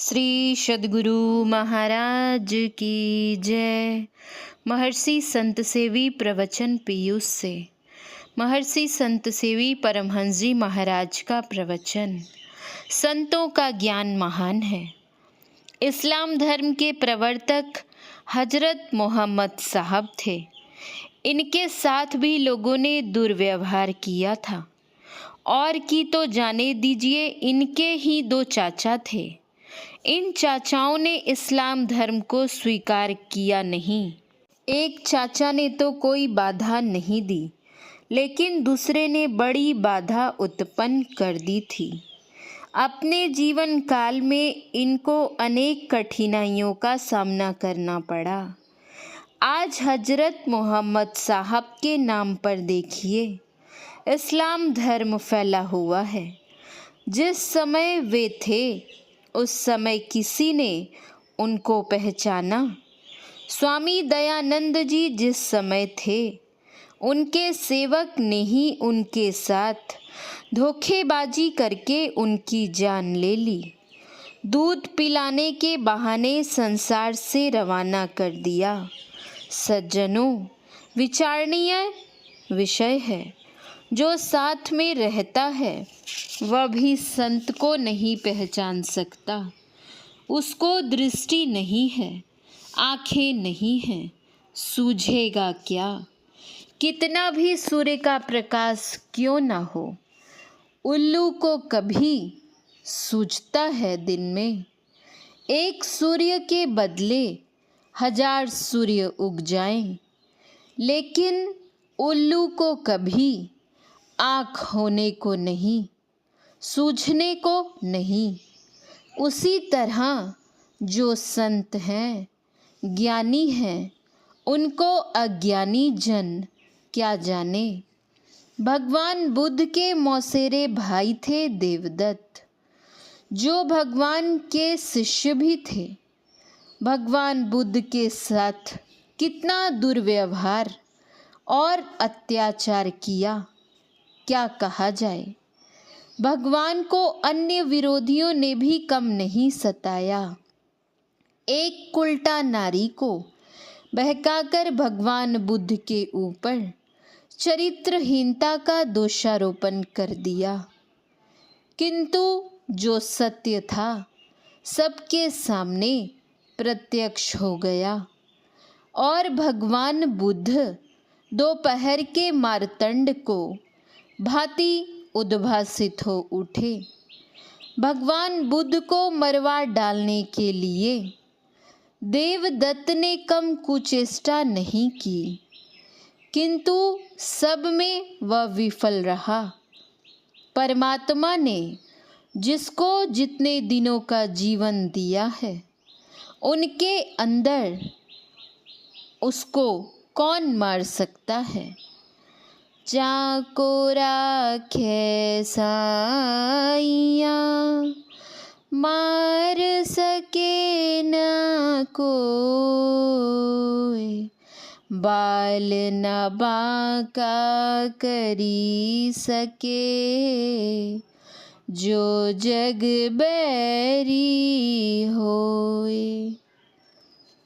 श्री सद्गुरु महाराज की जय। महर्षि संत सेवी प्रवचन पीयूष से महर्षि संत सेवी परमहंस जी महाराज का प्रवचन। संतों का ज्ञान महान है। इस्लाम धर्म के प्रवर्तक हजरत मोहम्मद साहब थे। इनके साथ भी लोगों ने दुर्व्यवहार किया था। और की तो जाने दीजिए, इनके ही दो चाचा थे। इन चाचाओं ने इस्लाम धर्म को स्वीकार किया नहीं। एक चाचा ने तो कोई बाधा नहीं दी, लेकिन दूसरे ने बड़ी बाधा उत्पन्न कर दी थी। अपने जीवन काल में इनको अनेक कठिनाइयों का सामना करना पड़ा। आज हजरत मोहम्मद साहब के नाम पर देखिए, इस्लाम धर्म फैला हुआ है। जिस समय वे थे उस समय किसी ने उनको पहचाना? स्वामी दयानंद जी जिस समय थे, उनके सेवक ने ही उनके साथ धोखेबाजी करके उनकी जान ले ली। दूध पिलाने के बहाने संसार से रवाना कर दिया। सज्जनों, विचारणीय विषय है। जो साथ में रहता है वह भी संत को नहीं पहचान सकता। उसको दृष्टि नहीं है, आँखें नहीं हैं, सूझेगा क्या? कितना भी सूर्य का प्रकाश क्यों ना हो, उल्लू को कभी सूझता है दिन में। एक सूर्य के बदले 1000 सूर्य उग जाएं, लेकिन उल्लू को कभी आँख होने को नहीं, सूझने को नहीं। उसी तरह जो संत हैं, ज्ञानी हैं, उनको अज्ञानी जन क्या जाने। भगवान बुद्ध के मौसेरे भाई थे देवदत्त, जो भगवान के शिष्य भी थे। भगवान बुद्ध के साथ कितना दुर्व्यवहार और अत्याचार किया, क्या कहा जाए। भगवान को अन्य विरोधियों ने भी कम नहीं सताया। एक उल्टा नारी को बहकाकर भगवान बुद्ध के ऊपर चरित्रहीनता का दोषारोपण कर दिया। किंतु जो सत्य था सबके सामने प्रत्यक्ष हो गया और भगवान बुद्ध दोपहर के मार्तंड को भांति उद्भासित हो उठे। भगवान बुद्ध को मरवा डालने के लिए देवदत्त ने कम कुचेष्टा नहीं की, किंतु सब में वह विफल रहा। परमात्मा ने जिसको जितने दिनों का जीवन दिया है, उनके अंदर उसको कौन मार सकता है। जाको राखे साइया, मार सके न कोई। बाल न बांका करी सके, जो जग बैरी होए।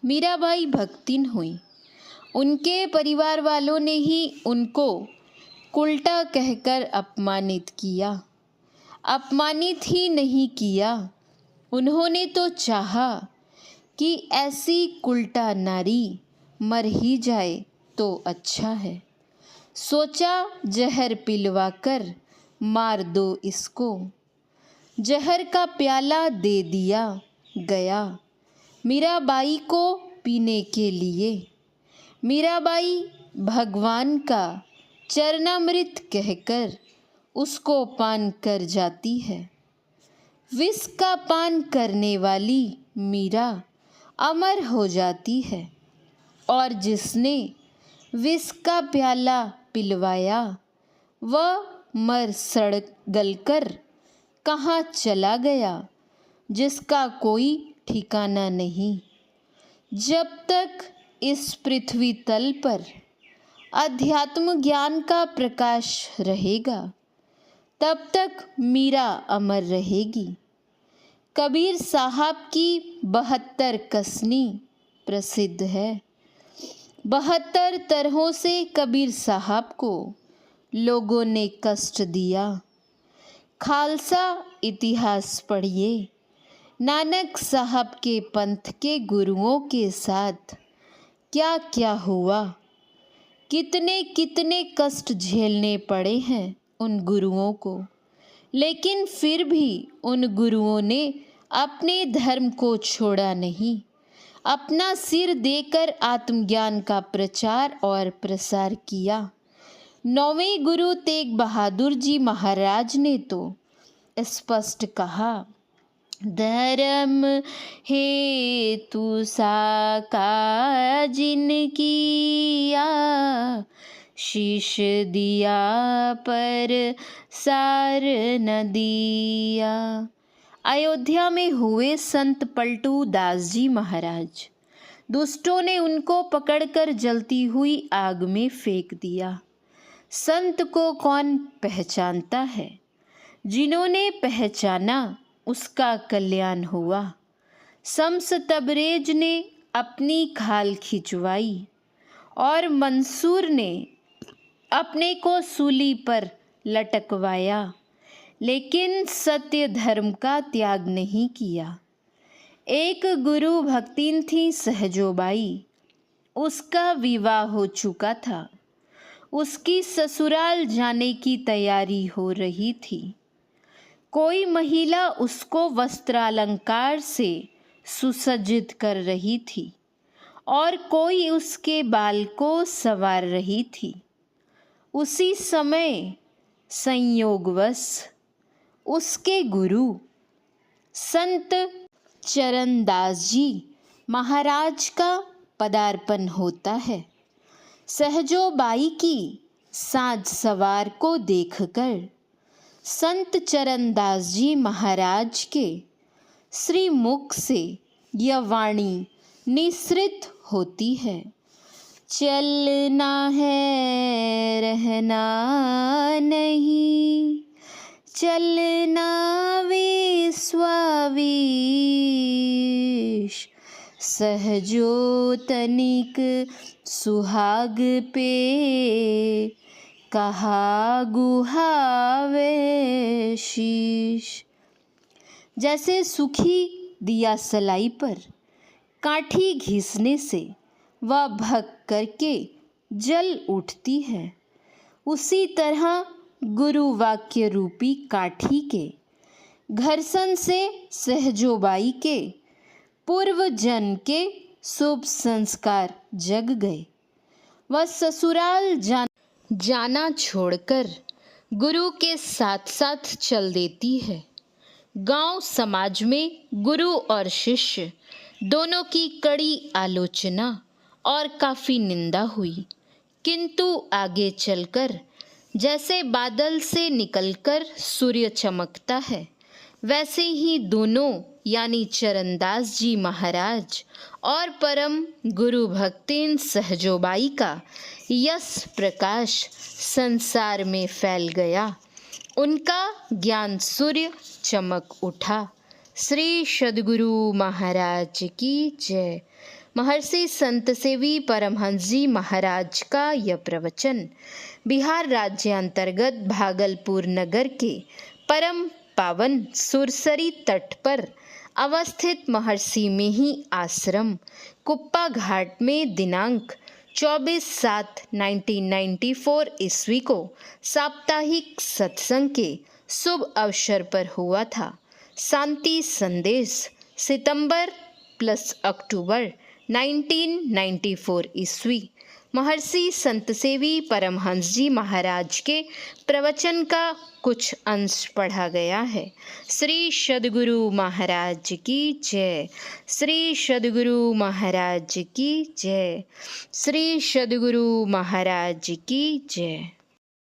मीराबाई भक्तिन हुई। उनके परिवार वालों ने ही उनको उल्टा कहकर अपमानित किया। अपमानित ही नहीं किया, उन्होंने तो चाहा कि ऐसी उल्टा नारी मर ही जाए तो अच्छा है। सोचा जहर पिलवाकर मार दो इसको। जहर का प्याला दे दिया गया मीराबाई को पीने के लिए। मीराबाई भगवान का चरणामृत कहकर उसको पान कर जाती है। विष का पान करने वाली मीरा अमर हो जाती है, और जिसने विष का प्याला पिलवाया वह मर सड़ गलकर कहाँ चला गया, जिसका कोई ठिकाना नहीं। जब तक इस पृथ्वी तल पर अध्यात्म ज्ञान का प्रकाश रहेगा, तब तक मीरा अमर रहेगी। कबीर साहब की 72 कसनी प्रसिद्ध है। 72 तरहों से कबीर साहब को लोगों ने कष्ट दिया। खालसा इतिहास पढ़िए। नानक साहब के पंथ के गुरुओं के साथ क्या क्या हुआ, कितने कितने कष्ट झेलने पड़े हैं उन गुरुओं को, लेकिन फिर भी उन गुरुओं ने अपने धर्म को छोड़ा नहीं। अपना सिर देकर आत्मज्ञान का प्रचार और प्रसार किया। 9वें गुरु तेग बहादुर जी महाराज ने तो स्पष्ट कहा, धर्म हेतु साका जिन किया, शीश दिया पर सार न दिया। अयोध्या में हुए संत पलटू दास जी महाराज। दुष्टों ने उनको पकड़कर जलती हुई आग में फेंक दिया। संत को कौन पहचानता है? जिन्होंने पहचाना उसका कल्याण हुआ। शम्स तबरेज ने अपनी खाल खिंचवाई और मंसूर ने अपने को सूली पर लटकवाया, लेकिन सत्य धर्म का त्याग नहीं किया। एक गुरु भक्तिन थी सहजोबाई। उसका विवाह हो चुका था। उसकी ससुराल जाने की तैयारी हो रही थी। कोई महिला उसको वस्त्रालंकार से सुसज्जित कर रही थी और कोई उसके बाल को संवार रही थी। उसी समय संयोगवश उसके गुरु संत चरणदास जी महाराज का पदार्पण होता है। सहजोबाई की साज सवार को देखकर संत चरणदास जी महाराज के श्री मुख से यह वाणी निसृत होती है, चलना है रहना नहीं, चलना विश्वाविश, सहजो तनिक सुहाग पे, कहा गुहावे शीश। जैसे सूखी दिया सलाई पर काठी घिसने से वह भग करके जल उठती है, उसी तरह गुरु वाक्य रूपी काठी के घर्षण से सहजोबाई के पूर्व जन्म के शुभ संस्कार जग गए। वह ससुराल जाना छोड़कर गुरु के साथ साथ चल देती है। गांव समाज में गुरु और शिष्य दोनों की कड़ी आलोचना और काफ़ी निंदा हुई, किंतु आगे चलकर जैसे बादल से निकलकर सूर्य चमकता है, वैसे ही दोनों यानी चरणदास जी महाराज और परम गुरु भक्तिन सहजोबाई का यश प्रकाश संसार में फैल गया। उनका ज्ञान सूर्य चमक उठा। श्री सद्गुरु महाराज की जय। महर्षि संत सेवी परमहंस जी महाराज का यह प्रवचन बिहार राज्य अंतर्गत भागलपुर नगर के परम पावन सुरसरी तट पर अवस्थित महर्षि मेही आश्रम कुप्पा घाट में दिनांक 24/7/1994 ईस्वी को साप्ताहिक सत्संग के शुभ अवसर पर हुआ था। शांति संदेश सितंबर+अक्टूबर 1994 ईस्वी। महर्षि संत सेवी परमहंस जी महाराज के प्रवचन का कुछ अंश पढ़ा गया है। श्री सद्गुरु महाराज की जय। श्री सद्गुरु महाराज की जय। श्री सद्गुरु महाराज की जय।